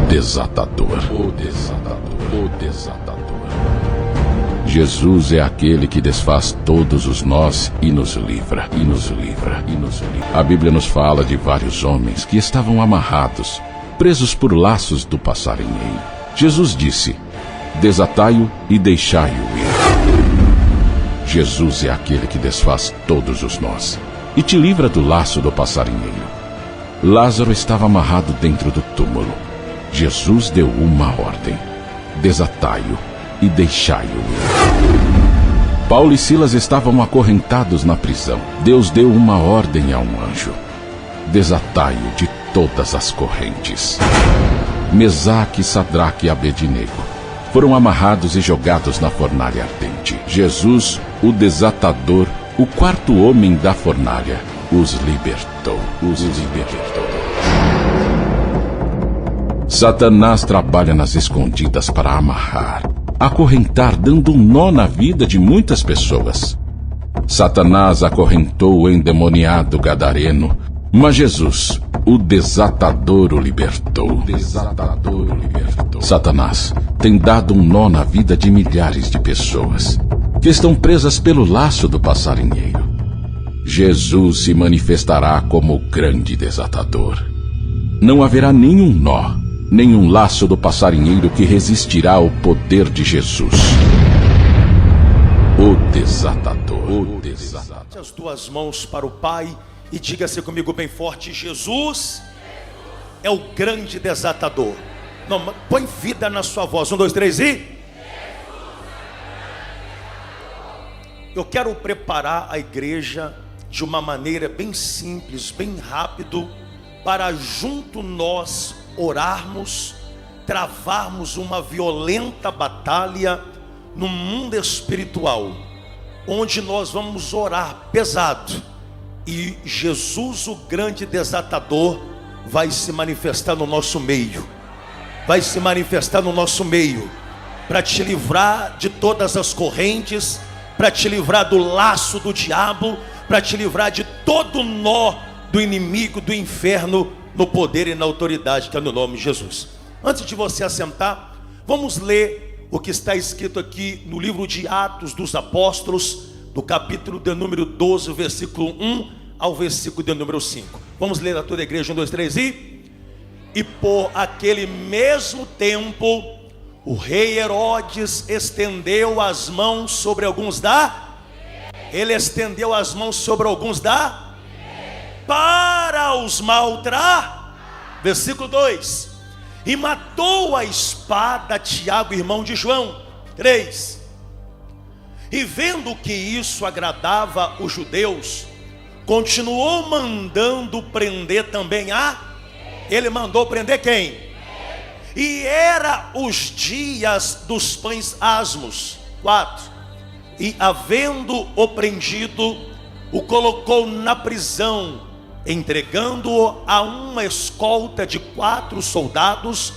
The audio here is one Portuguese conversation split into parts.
desatador. O desatador. O desatador. Jesus é aquele que desfaz todos os nós e nos livra, e nos livra, e nos livra. A Bíblia nos fala de vários homens que estavam amarrados, presos por laços do passarinheiro. Jesus disse: desatai-o e deixai-o ir. Jesus é aquele que desfaz todos os nós e te livra do laço do passarinheiro. Lázaro estava amarrado dentro do túmulo. Jesus deu uma ordem: desatai-o e deixai-o ir. Paulo e Silas estavam acorrentados na prisão. Deus deu uma ordem a um anjo: desatai-o de todas as correntes. Mesaque, Sadraque e Abednego foram amarrados e jogados na fornalha ardente. Jesus, o desatador, o quarto homem da fornalha, os libertou. Satanás trabalha nas escondidas para amarrar, acorrentar, dando um nó na vida de muitas pessoas. Satanás acorrentou o endemoniado gadareno, mas Jesus, o desatador, o libertou. Satanás tem dado um nó na vida de milhares de pessoas que estão presas pelo laço do passarinheiro. Jesus se manifestará como o grande desatador. Não haverá nenhum nó, nenhum laço do passarinheiro que resistirá ao poder de Jesus. O desatador. O desatador. As duas mãos para o Pai e diga-se comigo bem forte: Jesus é o grande desatador. Não, põe vida na sua voz. 1, 2, 3 e... Eu quero preparar a igreja de uma maneira bem simples, bem rápido, para junto nós orarmos, travarmos uma violenta batalha no mundo espiritual, onde nós vamos orar pesado, e Jesus, o grande desatador, vai se manifestar no nosso meio. Vai se manifestar no nosso meio, para te livrar de todas as correntes, para te livrar do laço do diabo, para te livrar de todo o nó do inimigo, do inferno, no poder e na autoridade que é no nome de Jesus. Antes de você assentar, vamos ler o que está escrito aqui no livro de Atos dos Apóstolos, do capítulo de número 12, versículo 1 ao versículo de número 5. Vamos ler a toda a igreja. 1, 2, 3 e por aquele mesmo tempo, o rei Herodes estendeu as mãos sobre alguns Ele estendeu as mãos sobre alguns para os maltratar. Versículo 2: e matou a espada Tiago, irmão de João. 3: e vendo que isso agradava os judeus, continuou mandando prender também Ele mandou prender quem? E era os dias dos pães asmos. 4: e havendo-o prendido, o colocou na prisão, entregando-o a uma escolta de 4 soldados,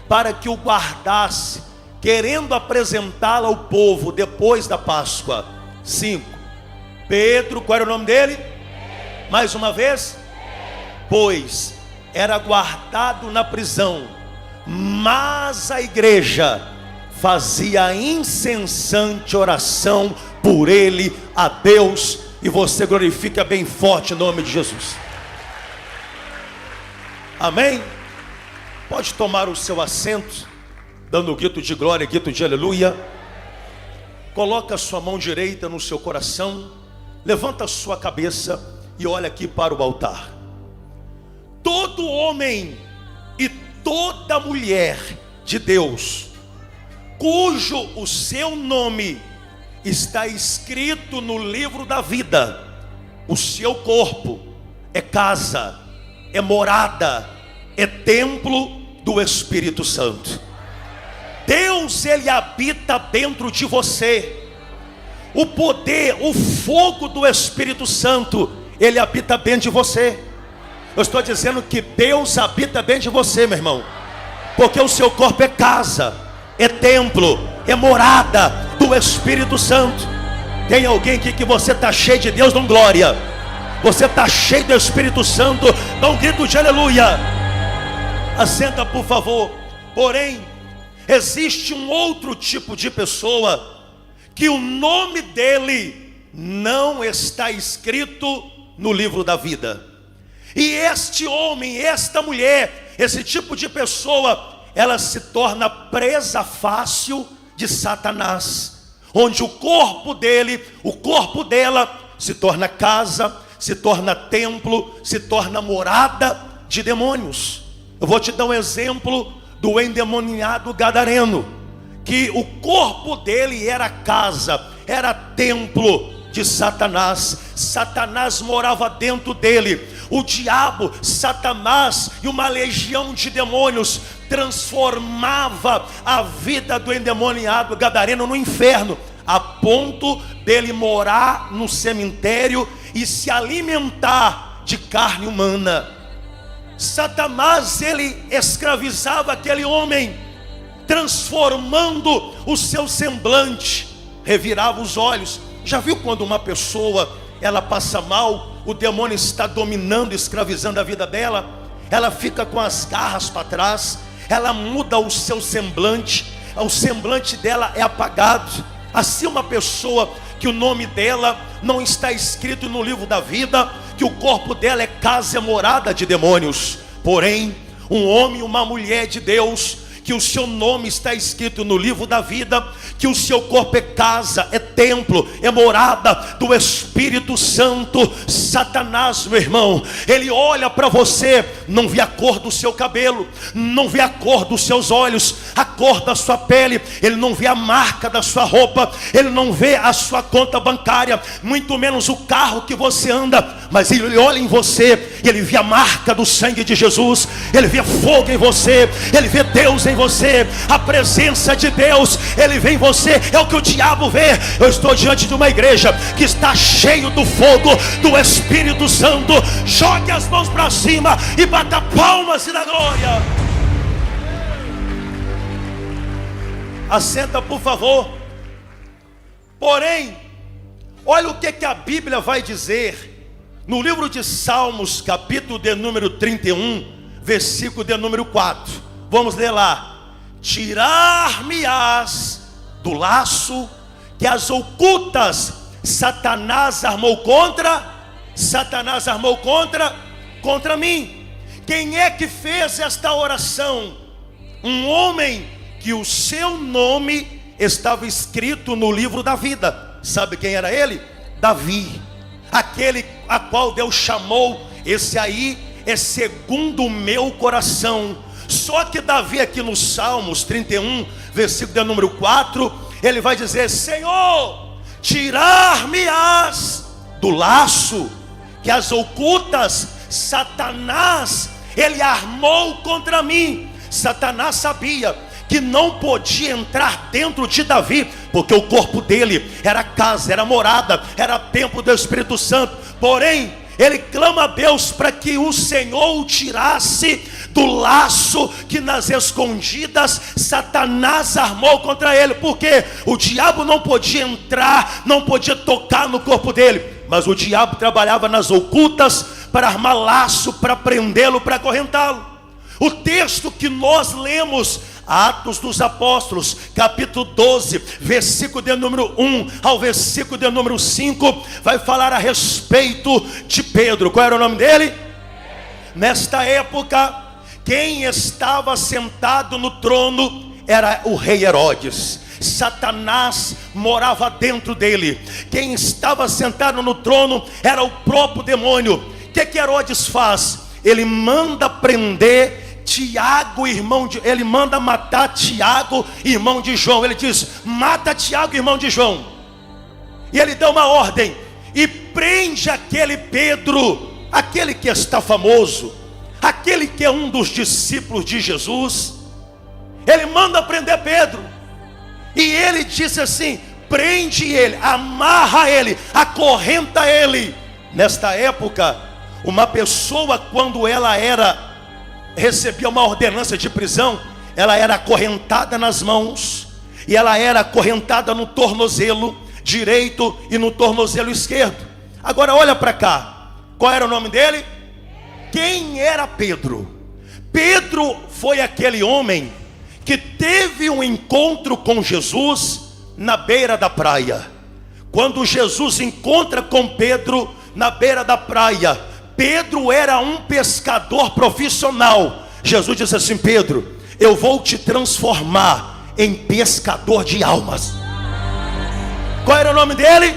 para que o guardasse, querendo apresentá-lo ao povo depois da Páscoa. 5: Pedro, qual era o nome dele? Mais uma vez? Pois era guardado na prisão, mas a igreja fazia incessante oração por ele a Deus. E você glorifica bem forte o nome de Jesus. Amém? Pode tomar o seu assento, dando um grito de glória, grito de aleluia. Coloca a sua mão direita no seu coração, levanta a sua cabeça e olha aqui para o altar. Todo homem e toda mulher de Deus, cujo o seu nome está escrito no livro da vida, o seu corpo é casa, é morada, é templo do Espírito Santo. Deus, Ele habita dentro de você. O poder, o fogo do Espírito Santo, Ele habita dentro de você. Eu estou dizendo que Deus habita dentro de você, meu irmão, porque o seu corpo é casa, é templo, é morada do Espírito Santo. Tem alguém aqui que você está cheio de Deus? Dá um glória. Você está cheio do Espírito Santo? Dá um grito de aleluia. Assenta, por favor. Porém, existe um outro tipo de pessoa que o nome dele não está escrito no livro da vida. E este homem, esta mulher, esse tipo de pessoa, ela se torna presa fácil de Satanás, onde o corpo dele, o corpo dela se torna casa, se torna templo, se torna morada de demônios. Eu vou te dar um exemplo do endemoniado gadareno, que o corpo dele era casa, era templo de Satanás. Satanás morava dentro dele. O diabo, Satanás e uma legião de demônios transformava a vida do endemoniado gadareno no inferno, a ponto dele morar no cemitério e se alimentar de carne humana. Satanás, ele escravizava aquele homem, transformando o seu semblante, revirava os olhos. Já viu quando uma pessoa, ela passa mal, o demônio está dominando, escravizando a vida dela? Ela fica com as garras para trás, ela muda o seu semblante, o semblante dela é apagado. Assim uma pessoa que o nome dela não está escrito no livro da vida, que o corpo dela é casa, é morada de demônios. Porém, um homem e uma mulher de Deus, que o seu nome está escrito no livro da vida, que o seu corpo é casa, é templo, é morada do Espírito Santo. Satanás, meu irmão, ele olha para você, não vê a cor do seu cabelo, não vê a cor dos seus olhos, a cor da sua pele, ele não vê a marca da sua roupa, ele não vê a sua conta bancária, muito menos o carro que você anda, mas ele olha em você e ele vê a marca do sangue de Jesus, ele vê fogo em você, ele vê Deus em você, a presença de Deus, ele vê em você. É o que o diabo vê. Eu estou diante de uma igreja que está cheio do fogo do Espírito Santo. Jogue as mãos para cima e bata palmas e dá glória. Assenta, por favor. Porém, olha o que a Bíblia vai dizer no livro de Salmos, capítulo de número 31, versículo de número 4. Vamos ler lá. Tirar-me-ás do laço que as ocultas Satanás armou contra mim. Quem é que fez esta oração? Um homem que o seu nome estava escrito no livro da vida. Sabe quem era ele? Davi, aquele a qual Deus chamou, esse aí é segundo o meu coração. Só que Davi aqui no Salmos 31, versículo de número 4, ele vai dizer: Senhor, tirar-me-ás do laço que as ocultas Satanás, ele armou contra mim. Satanás sabia que não podia entrar dentro de Davi, porque o corpo dele era casa, era morada, era templo do Espírito Santo. Porém, ele clama a Deus para que o Senhor o tirasse do laço que nas escondidas Satanás armou contra ele, porque o diabo não podia entrar, não podia tocar no corpo dele, mas o diabo trabalhava nas ocultas para armar laço, para prendê-lo, para acorrentá-lo. O texto que nós lemos, Atos dos Apóstolos, capítulo 12, versículo de número 1 ao versículo de número 5, vai falar a respeito de Pedro. Qual era o nome dele? Nesta época, quem estava sentado no trono era o rei Herodes. Satanás morava dentro dele. Quem estava sentado no trono era o próprio demônio. O que Herodes faz? Ele manda prender Tiago, ele manda matar Tiago, irmão de João. Ele diz: mata Tiago, irmão de João. E ele dá uma ordem e prende aquele Pedro, aquele que está famoso, aquele que é um dos discípulos de Jesus. Ele manda prender Pedro, e ele disse assim: prende ele, amarra ele, acorrenta ele. Nesta época, uma pessoa, quando ela recebia uma ordenança de prisão, ela era acorrentada nas mãos, e ela era acorrentada no tornozelo direito e no tornozelo esquerdo. Agora olha para cá, qual era o nome dele? Quem era Pedro? Pedro foi aquele homem que teve um encontro com Jesus na beira da praia. Quando Jesus encontra com Pedro na beira da praia, Pedro era um pescador profissional. Jesus disse assim: Pedro, eu vou te transformar em pescador de almas. Qual era o nome dele?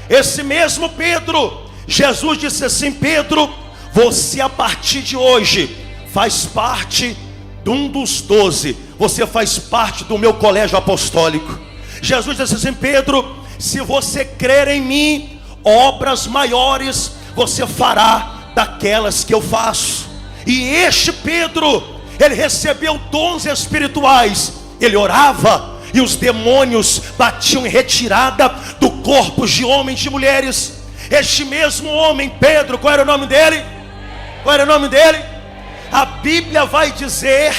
Esse mesmo Pedro. Jesus disse assim: Pedro, você a partir de hoje faz parte de um dos 12. Você faz parte do meu colégio apostólico. Jesus disse assim: Pedro, se você crer em mim, obras maiores você fará daquelas que eu faço. E este Pedro, ele recebeu dons espirituais. Ele orava e os demônios batiam em retirada do corpo de homens e de mulheres. Este mesmo homem, Pedro, qual era o nome dele? Qual era o nome dele? A Bíblia vai dizer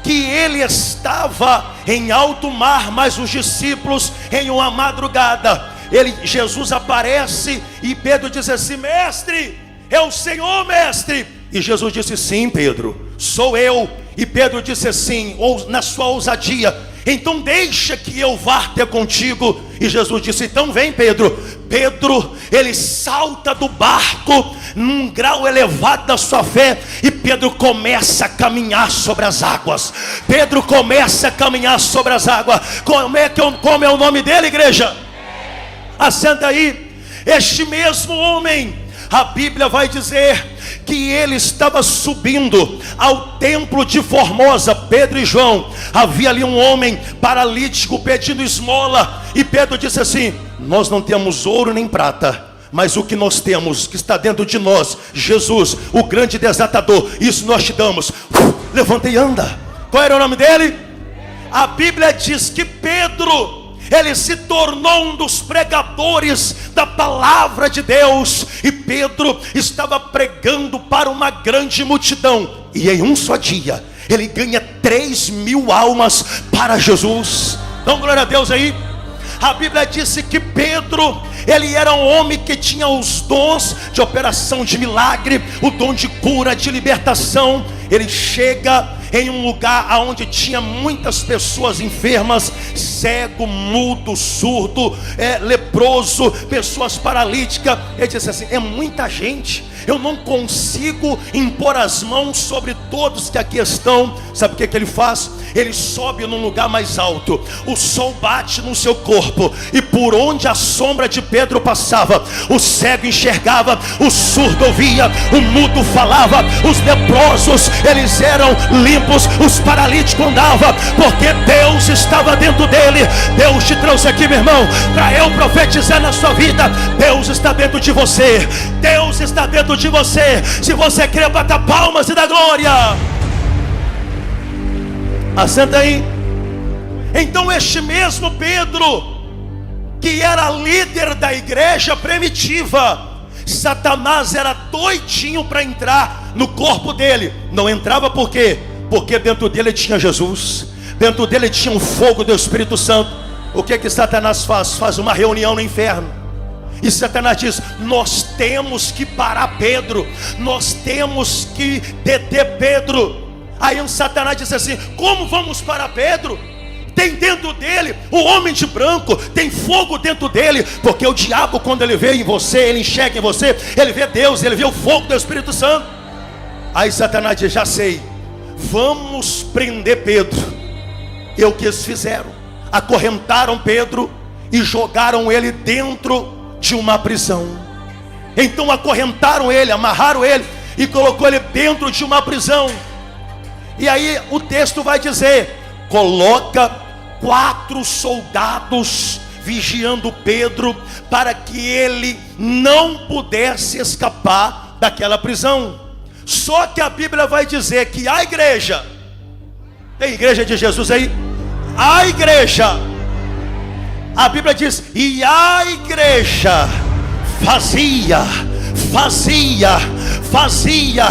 que ele estava em alto mar, mas os discípulos em uma madrugada. Jesus aparece e Pedro diz assim: mestre, é o Senhor, mestre. E Jesus disse: sim, Pedro, sou eu. E Pedro disse assim, na sua ousadia: então deixa que eu vá ter contigo. E Jesus disse: então vem, Pedro. Pedro, ele salta do barco num grau elevado da sua fé, e Pedro começa a caminhar sobre as águas. Pedro começa a caminhar sobre as águas. Como é o nome dele, igreja? Assenta aí. Este mesmo homem, a Bíblia vai dizer que ele estava subindo ao templo de Formosa. Pedro e João, havia ali um homem paralítico pedindo esmola, e Pedro disse assim: nós não temos ouro nem prata, mas o que nós temos, que está dentro de nós, Jesus, o grande desatador, isso nós te damos. Levanta e anda. Qual era o nome dele? A Bíblia diz que Pedro, ele se tornou um dos pregadores da palavra de Deus. E Pedro estava pregando para uma grande multidão, e em um só dia ele ganha 3.000 almas para Jesus. Então glória a Deus aí. A Bíblia disse que Pedro, ele era um homem que tinha os dons de operação de milagre, o dom de cura, de libertação. Ele chega em um lugar onde tinha muitas pessoas enfermas, cego, mudo, surdo, leproso, pessoas paralíticas. Ele disse assim: é muita gente, eu não consigo impor as mãos sobre todos que aqui estão. Sabe o que ele faz? Ele sobe num lugar mais alto, o sol bate no seu corpo, e por onde a sombra de Pedro passava, o cego enxergava, o surdo ouvia, o mudo falava, os leprosos eles eram limpos, os paralíticos andavam, porque Deus estava dentro dele. Deus te trouxe aqui, meu irmão, para eu profetizar na sua vida. Deus está dentro de você. Deus está dentro de você. Se você crê, bata palmas e dá glória. Assenta aí. Então este mesmo Pedro, que era líder da igreja primitiva, Satanás era doidinho para entrar no corpo dele. Não entrava por quê? Porque dentro dele tinha Jesus, dentro dele tinha um fogo do Espírito Santo. O que Satanás faz? Faz uma reunião no inferno. E Satanás diz: nós temos que parar Pedro, nós temos que deter Pedro. Aí um Satanás disse assim: como vamos parar Pedro? Tem dentro dele o homem de branco, tem fogo dentro dele. Porque o diabo, quando ele vê em você, ele enxerga em você, ele vê Deus, ele vê o fogo do Espírito Santo. Aí Satanás diz: já sei, vamos prender Pedro. E o que eles fizeram? Acorrentaram Pedro e jogaram ele dentro de uma prisão. Então acorrentaram ele, amarraram ele e colocou ele dentro de uma prisão. E aí o texto vai dizer: coloca 4 soldados vigiando Pedro, para que ele não pudesse escapar daquela prisão. Só que a Bíblia vai dizer que a igreja, tem igreja de Jesus aí? A igreja, a Bíblia diz, e a igreja fazia fazia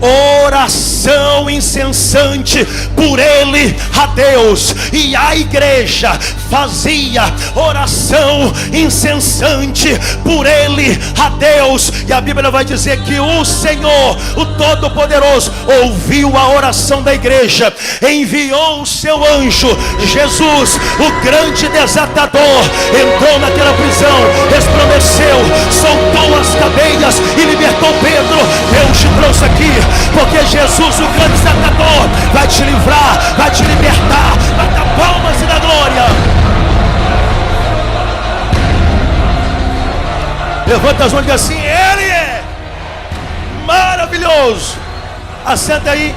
oração incessante por ele a Deus, e a igreja fazia oração incessante por ele a Deus. E a Bíblia vai dizer que o Senhor, o Todo-Poderoso, ouviu a oração da igreja, enviou o seu anjo Jesus, o grande desatador, entrou naquela prisão, resplandeceu, soltou as cadeias e libertou Pedro. Deus te trouxe aqui porque Jesus, o grande desatador, vai te livrar, vai te libertar. Bata palmas e dá glória. Levanta as mãos e diga assim: Ele é maravilhoso. Assenta aí.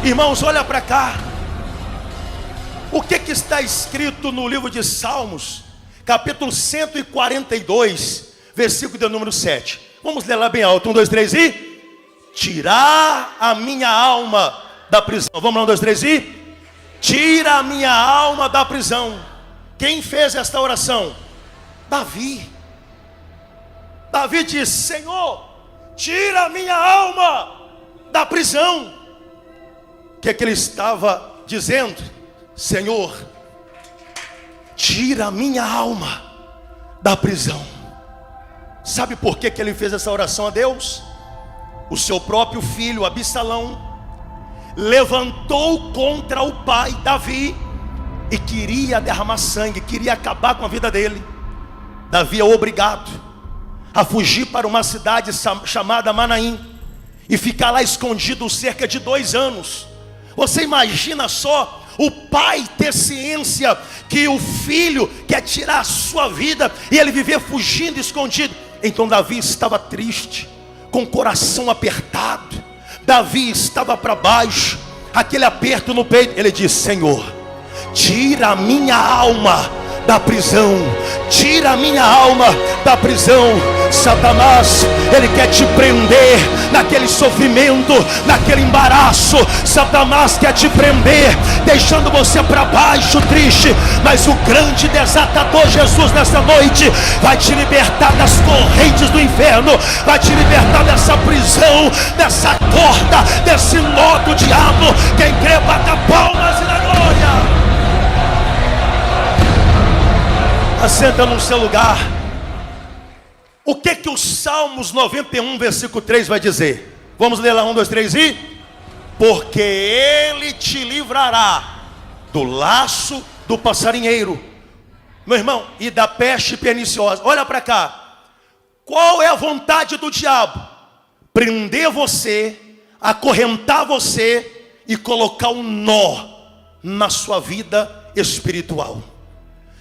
Irmãos, olha para cá. O que está escrito no livro de Salmos, capítulo 142, versículo de número 7. Vamos ler lá bem alto. 1, 2, 3 e... Tirar a minha alma da prisão. Vamos lá, 1, 2, 3 e... Tira a minha alma da prisão. Quem fez esta oração? Davi. Davi disse: Senhor, tira a minha alma da prisão. O que é que ele estava dizendo? Senhor, tira a minha alma da prisão. Sabe por que ele fez essa oração a Deus? O seu próprio filho Absalão levantou contra o pai Davi e queria derramar sangue, queria acabar com a vida dele. Davi é obrigado a fugir para uma cidade chamada Manaim e ficar lá escondido cerca de 2 anos. Você imagina só o pai ter ciência que o filho quer tirar a sua vida e ele viver fugindo, escondido. Então Davi estava triste, com o coração apertado. Davi estava para baixo, aquele aperto no peito. Ele disse: Senhor, tira a minha alma da prisão, tira a minha alma da prisão. Satanás, ele quer te prender naquele sofrimento, naquele embaraço. Satanás quer te prender, deixando você para baixo, triste. Mas o grande desatador Jesus nessa noite vai te libertar das correntes do inferno, vai te libertar dessa prisão, dessa corda, desse nó do diabo. Quem crê, bata palmas e dá glória. Assenta no seu lugar. O que o Salmos 91, versículo 3 vai dizer? Vamos ler lá, 1, 2, 3 e... Porque ele te livrará do laço do passarinheiro, meu irmão, e da peste perniciosa. Olha para cá. Qual é a vontade do diabo? Prender você, acorrentar você e colocar um nó na sua vida espiritual,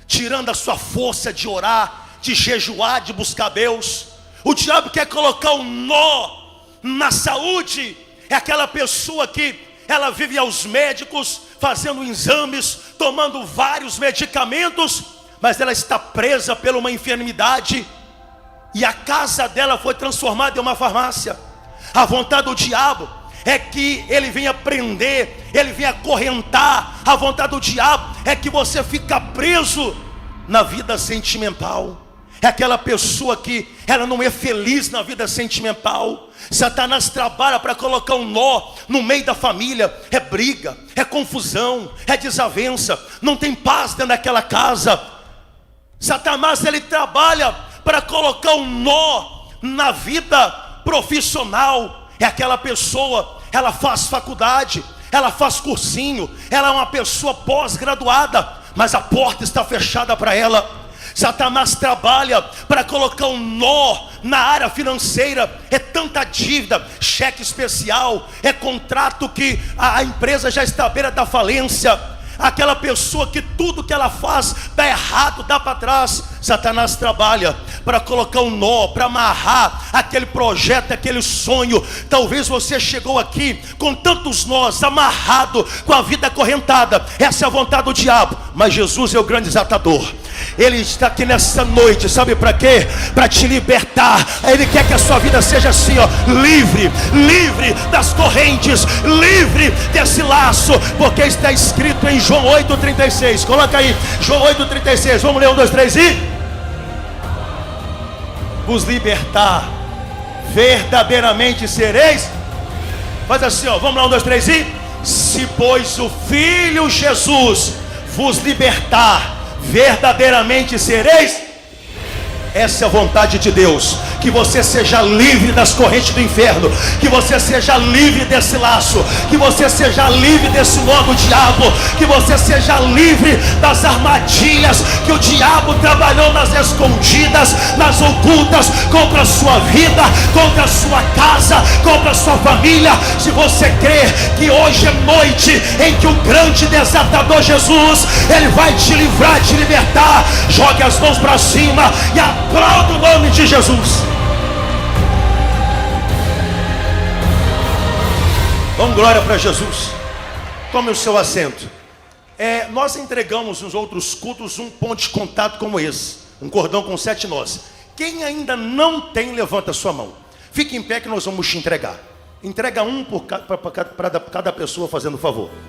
tirando a sua força de orar, de jejuar, de buscar Deus. O diabo quer colocar um nó na saúde. É aquela pessoa que ela vive aos médicos, fazendo exames, tomando vários medicamentos, mas ela está presa por uma enfermidade, e a casa dela foi transformada em uma farmácia. A vontade do diabo é que ele venha prender, ele venha acorrentar. A vontade do diabo é que você fica preso na vida sentimental. É aquela pessoa que ela não é feliz na vida sentimental. Satanás trabalha para colocar um nó no meio da família. É briga, é confusão, é desavença, não tem paz dentro daquela casa. Satanás, ele trabalha para colocar um nó na vida profissional. É aquela pessoa, ela faz faculdade, ela faz cursinho, ela é uma pessoa pós-graduada, mas a porta está fechada para ela. Satanás trabalha para colocar um nó na área financeira. É tanta dívida, cheque especial, é contrato que a empresa já está à beira da falência. Aquela pessoa que tudo que ela faz dá errado, dá para trás. Satanás trabalha para colocar um nó, para amarrar aquele projeto, aquele sonho. Talvez você chegou aqui com tantos nós, amarrado, com a vida acorrentada. Essa é a vontade do diabo. Mas Jesus é o grande desatador. Ele está aqui nessa noite, sabe para quê? Para te libertar. Ele quer que a sua vida seja assim, ó, livre, livre das correntes, livre desse laço, porque está escrito em João 8,36. Coloca aí, João 8,36. Vamos ler, 1, 2, 3 e... Vos libertar, verdadeiramente sereis. Faz assim, ó, vamos lá, 1, 2, 3 e... Se pois o Filho Jesus vos libertar, verdadeiramente sereis. Essa é a vontade de Deus, que você seja livre das correntes do inferno, que você seja livre desse laço, que você seja livre desse nó do diabo, que você seja livre das armadilhas que o diabo trabalhou nas escondidas, nas ocultas, contra a sua vida, contra a sua casa, contra a sua família. Se você crê que hoje é noite em que o grande desatador Jesus, ele vai te livrar, te libertar, jogue as mãos para cima e aplauda o nome de Jesus. Dão glória para Jesus. Tome o seu assento. Nós entregamos nos outros cultos um ponto de contato como esse, um cordão com 7 nós. Quem ainda não tem, levanta a sua mão. Fique em pé que nós vamos te entregar. Entrega um para cada pessoa, fazendo favor.